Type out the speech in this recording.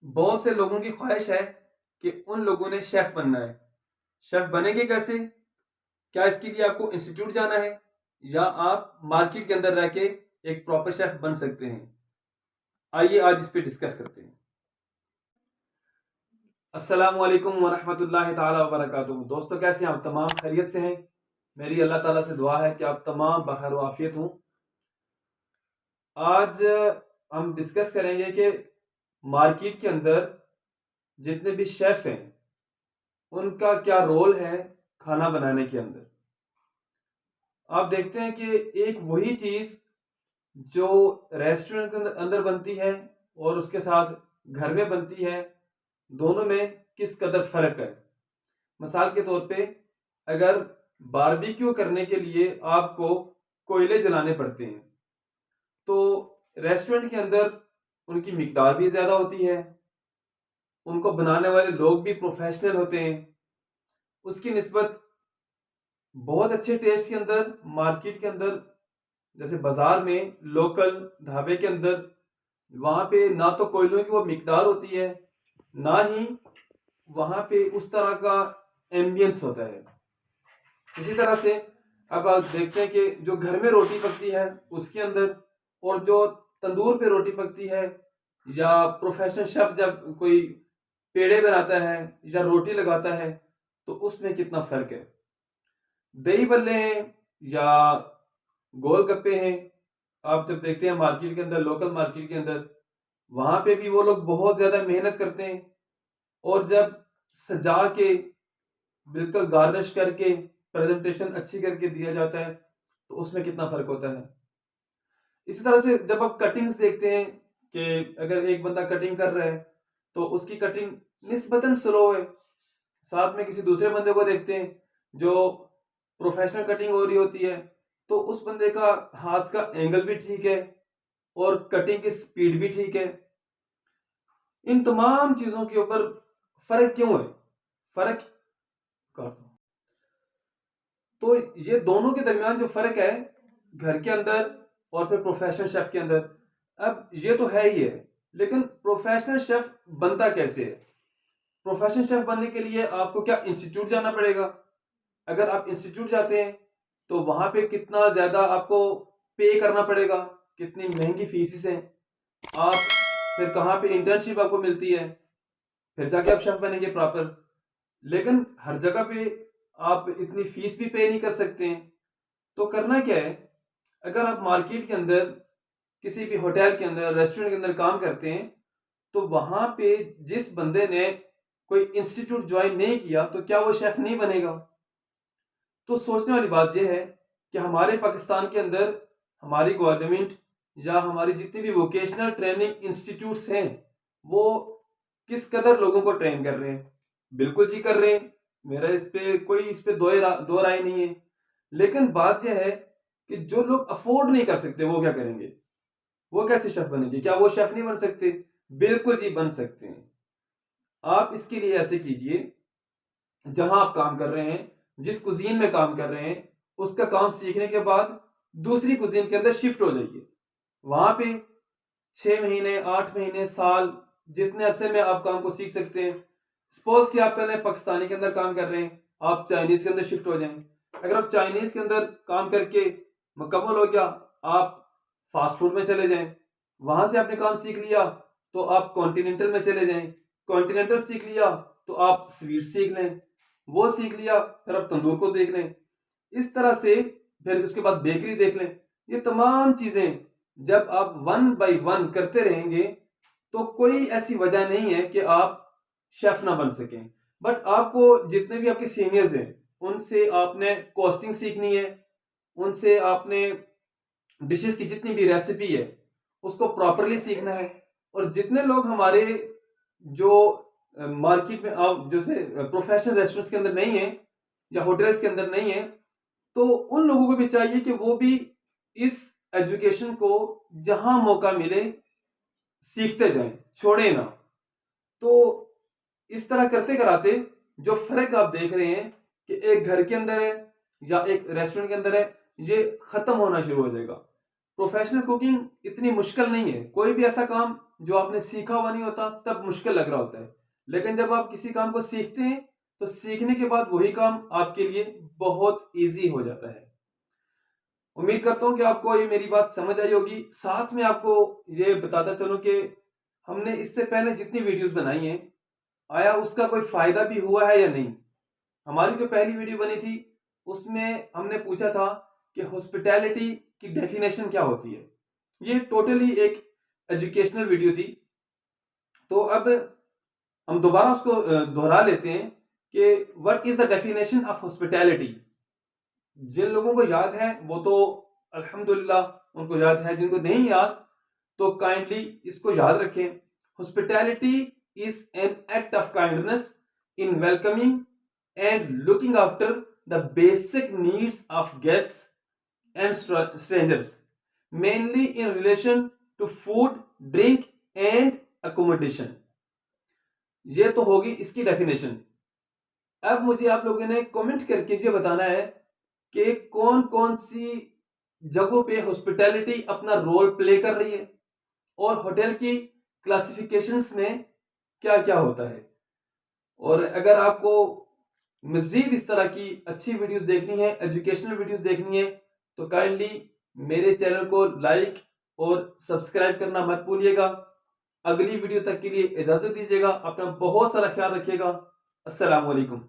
बहुत से लोगों की ख्वाहिश है कि उन लोगों ने शेफ बनना है। शेफ बनेंगे कैसे? क्या इसके लिए आपको इंस्टीट्यूट जाना है या आप मार्केट के अंदर रह के एक प्रॉपर शेफ बन सकते हैं? आइए आज इस पे डिस्कस करते हैं। अस्सलामु अलैकुम वरहमतुल्लाहि ताला वबरकातुहू। दोस्तों, कैसे हैं आप? तमाम खैरियत से हैं? मेरी अल्लाह ताला से दुआ है कि आप तमाम बखैर व आफियत हों। आज हम डिस्कस करेंगे कि मार्केट के अंदर जितने भी शेफ हैं उनका क्या रोल है खाना बनाने के अंदर। आप देखते हैं कि एक वही चीज जो रेस्टोरेंट के अंदर बनती है और उसके साथ घर में बनती है, दोनों में किस कदर फर्क है। मिसाल के तौर पे, अगर बारबेक्यू करने के लिए आपको कोयले जलाने पड़ते हैं तो रेस्टोरेंट के अंदर उनकी मिकदार भी ज्यादा होती है, उनको बनाने वाले लोग भी प्रोफेशनल होते हैं। उसकी निस्बत बहुत अच्छे टेस्ट के अंदर मार्केट के अंदर, जैसे बाजार में लोकल ढाबे के अंदर, वहां पे ना तो कोयलों की वो मिकदार होती है, ना ही वहां पे उस तरह का एम्बियंस होता है। इसी तरह से अब आप देखते हैं कि जो घर में रोटी पकती है उसके अंदर और जो तंदूर पे रोटी पकती है, या प्रोफेशनल शेफ जब कोई पेड़े बनाता है या रोटी लगाता है, तो उसमें कितना फर्क है। दही बल्ले हैं या गोलगप्पे हैं, आप जब देखते हैं मार्केट के अंदर, लोकल मार्केट के अंदर, वहां पे भी वो लोग बहुत ज्यादा मेहनत करते हैं। और जब सजा के बिल्कुल गार्निश करके प्रेजेंटेशन अच्छी करके दिया जाता है तो उसमें कितना फर्क होता है। इसी तरह से जब आप कटिंग्स देखते हैं कि अगर एक बंदा कटिंग कर रहा है तो उसकी कटिंग निस्बतन स्लो है, साथ में किसी दूसरे बंदे को देखते हैं जो प्रोफेशनल कटिंग हो रही होती है, तो उस बंदे का हाथ का एंगल भी ठीक है और कटिंग की स्पीड भी ठीक है। इन तमाम चीजों के ऊपर फर्क क्यों है? फर्क कर दो। तो ये दोनों के दरमियान जो फर्क है, घर के अंदर और फिर प्रोफेशनल शेफ के अंदर, अब ये तो है ही है, लेकिन प्रोफेशनल शेफ बनता कैसे है? प्रोफेशनल शेफ बनने के लिए आपको क्या इंस्टीट्यूट जाना पड़ेगा? अगर आप इंस्टीट्यूट जाते हैं तो वहां पे कितना ज्यादा आपको पे करना पड़ेगा, कितनी महंगी फीसिस हैं। आप फिर कहाँ पे इंटर्नशिप आपको मिलती है, फिर जाके आप शेफ बनेंगे प्रॉपर। लेकिन हर जगह पे आप इतनी फीस भी पे नहीं कर सकते हैं। तो करना क्या है? अगर आप मार्केट के अंदर किसी भी होटल के अंदर, रेस्टोरेंट के अंदर काम करते हैं, तो वहां पे जिस बंदे ने कोई इंस्टीट्यूट ज्वाइन नहीं किया तो क्या वो शेफ नहीं बनेगा? तो सोचने वाली बात यह है कि हमारे पाकिस्तान के अंदर हमारी गवर्नमेंट या हमारी जितनी भी वोकेशनल ट्रेनिंग इंस्टीट्यूट्स हैं, वो किस कदर लोगों को ट्रेन कर रहे हैं? बिल्कुल जी कर रहे हैं। मेरा इस पे दो राय नहीं है। लेकिन बात यह है कि जो लोग अफोर्ड नहीं कर सकते वो क्या करेंगे? वो कैसे शेफ बनेंगे? क्या वो शेफ नहीं बन सकते? बिल्कुल जी बन सकते हैं। आप इसके लिए ऐसे कीजिए, जहां आप काम कर रहे हैं, जिस कुजीन में काम कर रहे हैं, उसका काम सीखने के बाद दूसरी कुजीन के अंदर शिफ्ट हो जाइए। वहां पे 6 महीने, 8 महीने, साल, जितने अरसे में आप काम को सीख सकते हैं। सपोज कि आप पहले पाकिस्तानी के अंदर काम कर रहे हैं, आप चाइनीज के अंदर शिफ्ट हो जाएं। अगर आप चाइनीज के अंदर काम करके मुकम्मल हो गया, आप फास्ट फूड में चले जाएं। वहां से आपने काम सीख लिया तो आप कॉन्टिनेंटल में चले जाएं। कॉन्टिनेंटल सीख लिया तो आप स्वीट सीख लें। वो सीख लिया फिर आप तंदूर को देख लें। इस तरह से फिर उसके बाद बेकरी देख लें। ये तमाम चीजें जब आप वन बाय वन करते रहेंगे तो कोई ऐसी वजह नहीं है कि आप शेफ ना बन सकें। बट आपको जितने भी आपके सीनियर्स हैं उनसे आपने कॉस्टिंग सीखनी है, उनसे आपने डिशेस की जितनी भी रेसिपी है उसको प्रॉपरली सीखना है। और जितने लोग हमारे जो मार्केट में आप जैसे प्रोफेशनल रेस्टोरेंट्स के अंदर नहीं है या होटल्स के अंदर नहीं है, तो उन लोगों को भी चाहिए कि वो भी इस एजुकेशन को जहां मौका मिले सीखते जाएं, छोड़े ना। तो इस तरह करते कराते जो फर्क आप देख रहे हैं कि एक घर के अंदर है या एक रेस्टोरेंट के अंदर है, ये खत्म होना शुरू हो जाएगा। प्रोफेशनल कुकिंग इतनी मुश्किल नहीं है। कोई भी ऐसा काम जो आपने सीखा हुआ नहीं होता तब मुश्किल लग रहा होता है, लेकिन जब आप किसी काम को सीखते हैं तो सीखने के बाद वही काम आपके लिए बहुत ईजी हो जाता है। उम्मीद करता हूँ कि आपको ये मेरी बात समझ आई होगी। साथ में आपको ये बताता चलूँ कि हमने इससे पहले जितनी वीडियोस बनाई हैं, आया उसका कोई फायदा भी हुआ है या नहीं। हमारी जो पहली वीडियो बनी थी उसमें हमने पूछा था कि हॉस्पिटैलिटी की डेफिनेशन क्या होती है। ये टोटली एक एजुकेशनल वीडियो थी। तो अब हम दोबारा उसको दोहरा लेते हैं कि what is the definition of hospitality. जिन लोगों को याद है वो तो अल्हम्दुलिल्लाह उनको याद है, जिनको नहीं याद तो काइंडली इसको याद रखें। Hospitality is an act of kindness in welcoming and looking after the basic needs of guests and strangers, mainly in relation to food, drink and accommodation. ये तो होगी इसकी डेफिनेशन। अब मुझे आप लोगों ने कमेंट करके ये बताना है कि कौन कौन सी जगहों पे हॉस्पिटैलिटी अपना रोल प्ले कर रही है और होटल की क्लासिफिकेशंस में क्या क्या होता है। और अगर आपको मजीद इस तरह की अच्छी वीडियोस देखनी है, एजुकेशनल वीडियोस देखनी है, तो काइंडली मेरे चैनल को लाइक और सब्सक्राइब करना मत भूलिएगा। अगली वीडियो तक के लिए इजाजत दीजिएगा। अपना बहुत सारा ख्याल रखिएगा। अस्सलाम वालेकुम।